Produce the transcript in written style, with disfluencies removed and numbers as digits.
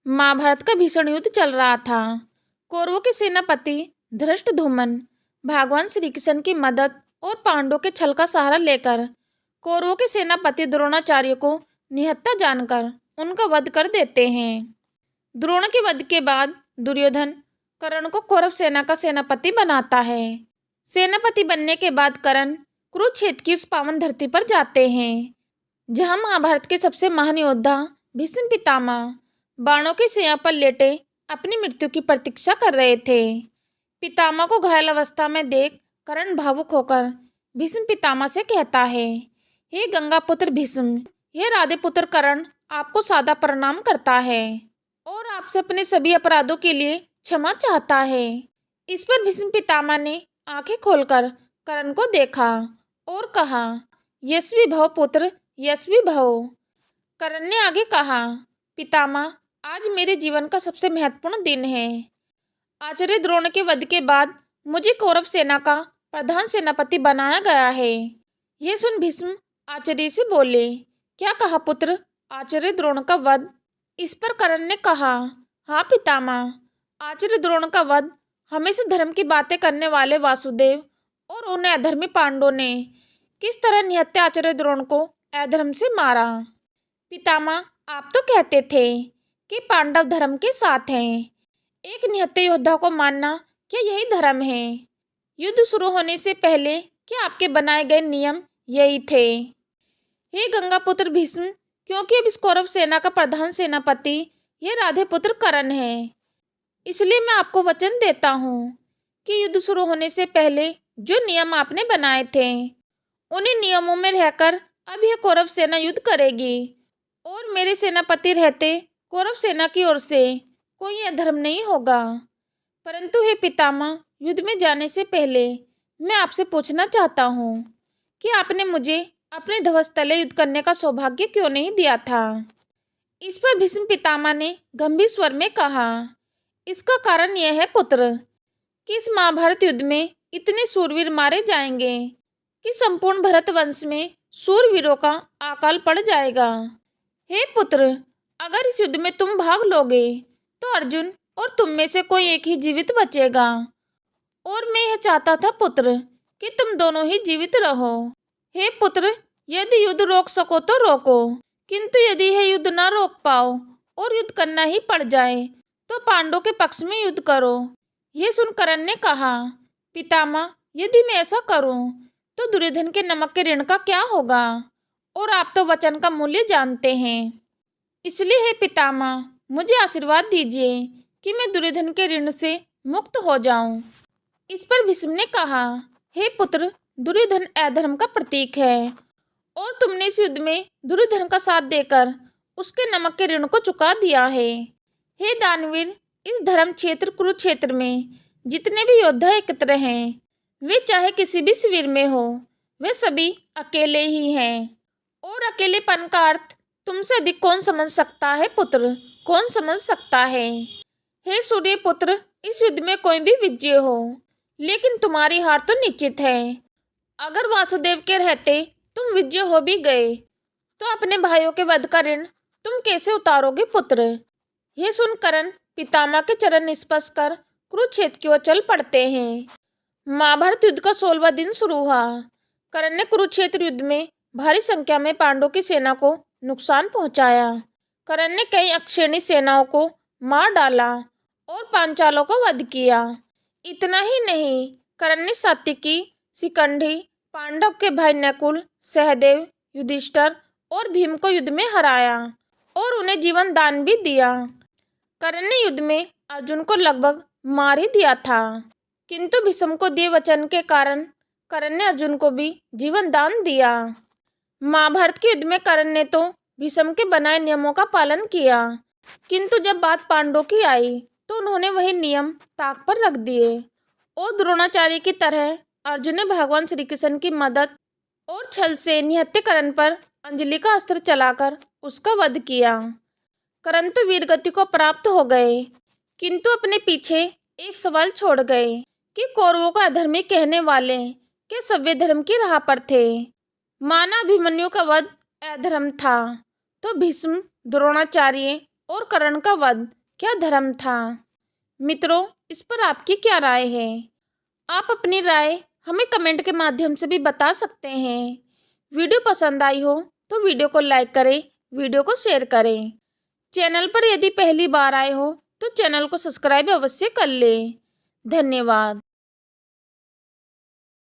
महाभारत का भीषण युद्ध चल रहा था। कौरवों के सेनापति धृष्टद्युम्न भगवान श्री कृष्ण की मदद और पांडवों के छल का सहारा लेकर कौरवों के सेनापति द्रोणाचार्य को निहत्था जानकर उनका वध कर देते हैं। द्रोण के वध के बाद दुर्योधन कर्ण को कौरव सेना का सेनापति बनाता है। सेनापति बनने के बाद कर्ण कुरुक्षेत्र की उस पावन धरती पर जाते हैं, जहां महाभारत के सबसे महान योद्धा भीष्म पितामह बाणों की सैया पर लेटे अपनी मृत्यु की प्रतीक्षा कर रहे थे। पितामह को घायल अवस्था में देख कर्ण भावुक होकर भीष्म पितामह से कहता है, हे गंगा पुत्र भीष्म, यह राधे पुत्र कर्ण आपको सादा प्रणाम करता है और आपसे अपने सभी अपराधों के लिए क्षमा चाहता है। इस पर भीष्म पितामह ने आंखें खोलकर कर्ण को देखा और कहा, यशस्वी भव पुत्र, यशस्वी भव। कर्ण ने आगे कहा, पितामह, आज मेरे जीवन का सबसे महत्वपूर्ण दिन है। आचार्य द्रोण के वध के बाद मुझे कौरव सेना का प्रधान सेनापति बनाया गया है। यह सुन भीष्म आचार्य से बोले, क्या कहा पुत्र, आचार्य द्रोण का वध? इस पर कर्ण ने कहा, हाँ पितामह, आचार्य द्रोण का वध हमेशा धर्म की बातें करने वाले वासुदेव और उन्हें अधर्मी पांडवों ने किस तरह निहत्थे आचार्य द्रोण को अधर्म से मारा। पितामह, आप तो कहते थे कि पांडव धर्म के साथ हैं। एक निहत्थे योद्धा को मारना क्या यही धर्म है? युद्ध शुरू होने से पहले क्या आपके बनाए गए नियम यही थे? हे गंगा पुत्र भीष्म, क्योंकि अब इस कौरव सेना का प्रधान सेनापति यह राधे पुत्र कर्ण है, इसलिए मैं आपको वचन देता हूँ कि युद्ध शुरू होने से पहले जो नियम आपने बनाए थे उन्हीं नियमों में रहकर अब यह कौरव सेना युद्ध करेगी और मेरे सेनापति रहते कौरव सेना की ओर से कोई अधर्म नहीं होगा। परंतु हे पितामह, युद्ध में जाने से पहले मैं आपसे पूछना चाहता हूँ कि आपने मुझे अपने ध्वज तले युद्ध करने का सौभाग्य क्यों नहीं दिया था? इस पर भीष्म पितामह ने गंभीर स्वर में कहा, इसका कारण यह है पुत्र कि इस महाभारत युद्ध में इतने सूरवीर मारे जाएंगे कि संपूर्ण भरत वंश में सूरवीरों का अकाल पड़ जाएगा। हे पुत्र, अगर इस युद्ध में तुम भाग लोगे तो अर्जुन और तुम में से कोई एक ही जीवित बचेगा और मैं यह चाहता था पुत्र कि तुम दोनों ही जीवित रहो। हे पुत्र, यदि युद्ध रोक सको तो रोको, किंतु यदि यह युद्ध ना रोक पाओ और युद्ध करना ही पड़ जाए तो पांडवों के पक्ष में युद्ध करो। यह सुन कर्ण ने कहा, पितामह, यदि मैं ऐसा करूं तो दुर्योधन के नमक के ऋण का क्या होगा? और आप तो वचन का मूल्य जानते हैं, इसलिए हे पितामह, मुझे आशीर्वाद दीजिए कि मैं दुर्योधन के ऋण से मुक्त हो जाऊं। इस पर भीष्म ने कहा, हे पुत्र, दुर्योधन अधर्म का प्रतीक है और तुमने इस युद्ध में दुर्योधन का साथ देकर उसके नमक के ऋण को चुका दिया है। हे दानवीर, इस धर्म क्षेत्र कुरुक्षेत्र में जितने भी योद्धा एकत्र हैं, वे चाहे किसी भी शिविर में हो, वे सभी अकेले ही हैं और अकेलेपन का अर्थ तुमसे अधिक कौन समझ सकता है पुत्र, कौन समझ सकता है? हे सूर्य पुत्र, इस युद्ध में कोई भी विजय हो, लेकिन तुम्हारी हार तो निश्चित है। अगर वासुदेव के रहते तुम विजय हो भी गए तो अपने भाइयों के वध का ऋण तुम कैसे उतारोगे पुत्र? यह सुन कर्ण पितामह के चरण स्पर्श कर कुरुक्षेत्र की ओर चल पड़ते हैं। महाभारत युद्ध का 16वां दिन शुरू हुआ। कर्ण ने कुरुक्षेत्र युद्ध में भारी संख्या में पांडवों की सेना को नुकसान पहुंचाया। कर्ण ने कई अक्षयणी सेनाओं को मार डाला और पांचालों को वध किया। इतना ही नहीं, कर्ण ने सात्विकी, शिखंडी, पांडव के भाई नकुल, सहदेव, युधिष्ठिर और भीम को युद्ध में हराया और उन्हें जीवन दान भी दिया। कर्ण ने युद्ध में अर्जुन को लगभग मार ही दिया था, किंतु भीष्म को दिए वचन के कारण कर्ण ने अर्जुन को भी जीवन दान दिया। महाभारत के युद्ध में कर्ण ने तो भीष्म के बनाए नियमों का पालन किया, किंतु जब बात पांडवों की आई तो उन्होंने वही नियम ताक पर रख दिए और द्रोणाचार्य की तरह अर्जुन ने भगवान श्री कृष्ण की मदद और छल से निहत्थे कर्ण पर अंजलि का अस्त्र चलाकर उसका वध किया। कर्ण तो वीरगति को प्राप्त हो गए, किंतु अपने पीछे एक सवाल छोड़ गए कि कौरवों को अधर्मी कहने वाले क्या सभ्य धर्म की राह पर थे? माना अभिमन्यु का वध अधर्म था तो भीष्म, द्रोणाचार्य और कर्ण का वध क्या धर्म था? मित्रों, इस पर आपकी क्या राय है? आप अपनी राय हमें कमेंट के माध्यम से भी बता सकते हैं। वीडियो पसंद आई हो तो वीडियो को लाइक करें, वीडियो को शेयर करें। चैनल पर यदि पहली बार आए हो तो चैनल को सब्सक्राइब अवश्य कर लें। धन्यवाद।